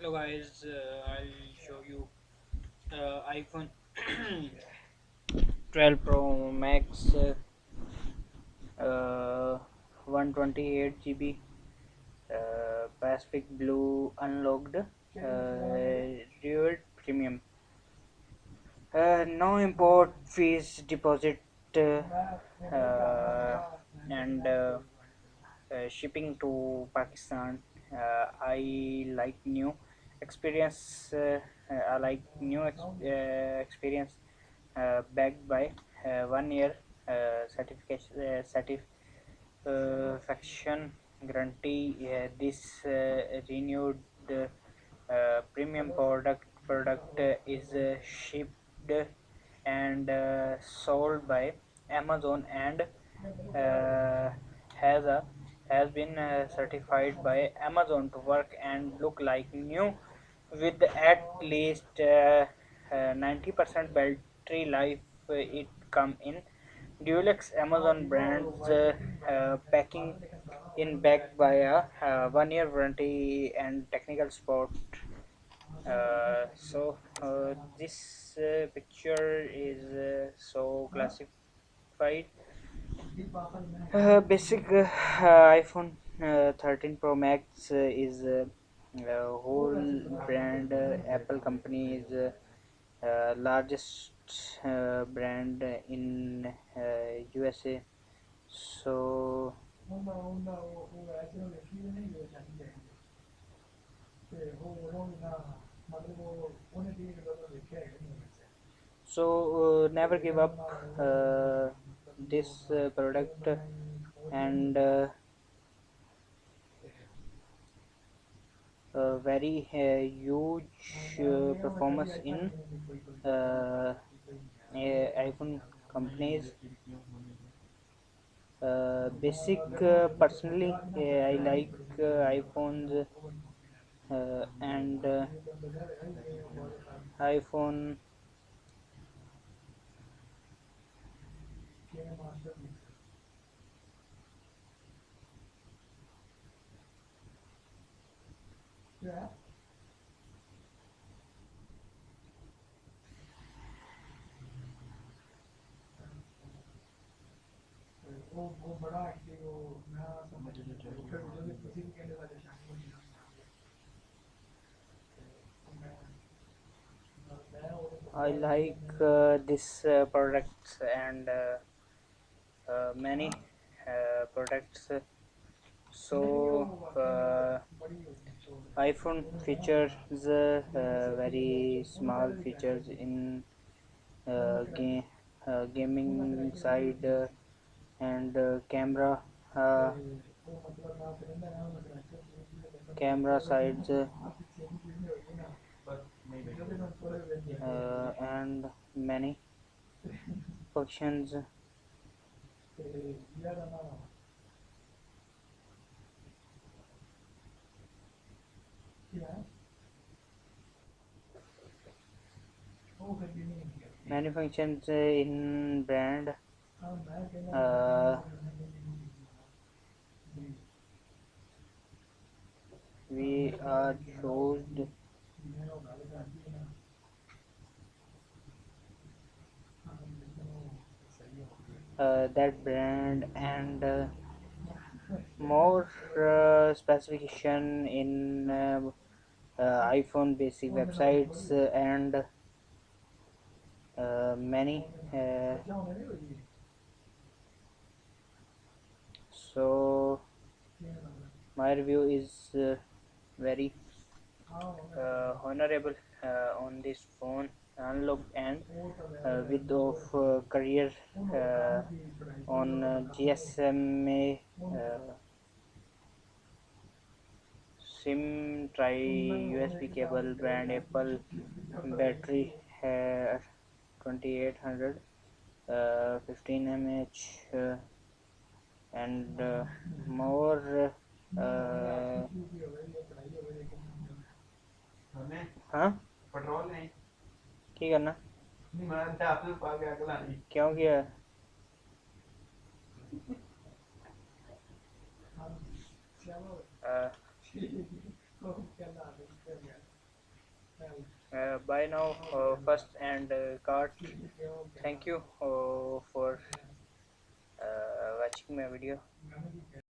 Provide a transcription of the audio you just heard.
Hello guys, I'll show you iPhone 12 Pro Max, 128 GB, Pacific Blue Unlocked, Real Premium. No import fees, deposit, and shipping to Pakistan. I like new experience. I like new experience backed by 1 year certification satisfaction guarantee. This renewed premium product is shipped and sold by Amazon and uh, has a has been certified by Amazon to work and look like new with at least 90% battery life. It come in Dualex Amazon brands packing in backed by a 1 year warranty and technical support. This picture is so classified. Basic iPhone 13 Pro Max is whole brand. Apple company is largest brand in USA. So never give up this product and very huge performance in iPhone companies. Basic personally, I like iPhones and iPhone I like this products and many products. iPhone features very small features in gaming side and uh, camera sides and many functions. Many functions in brand. Uh, we are chose that brand and more specification in iPhone basic websites and many. So my review is very honorable on this phone, unlocked and with of career on GSMA SIM try USB cable brand Apple battery 2800 15 mAh and more हाँ की करना क्यों किया Bye now, first and cart. Thank you for watching my video.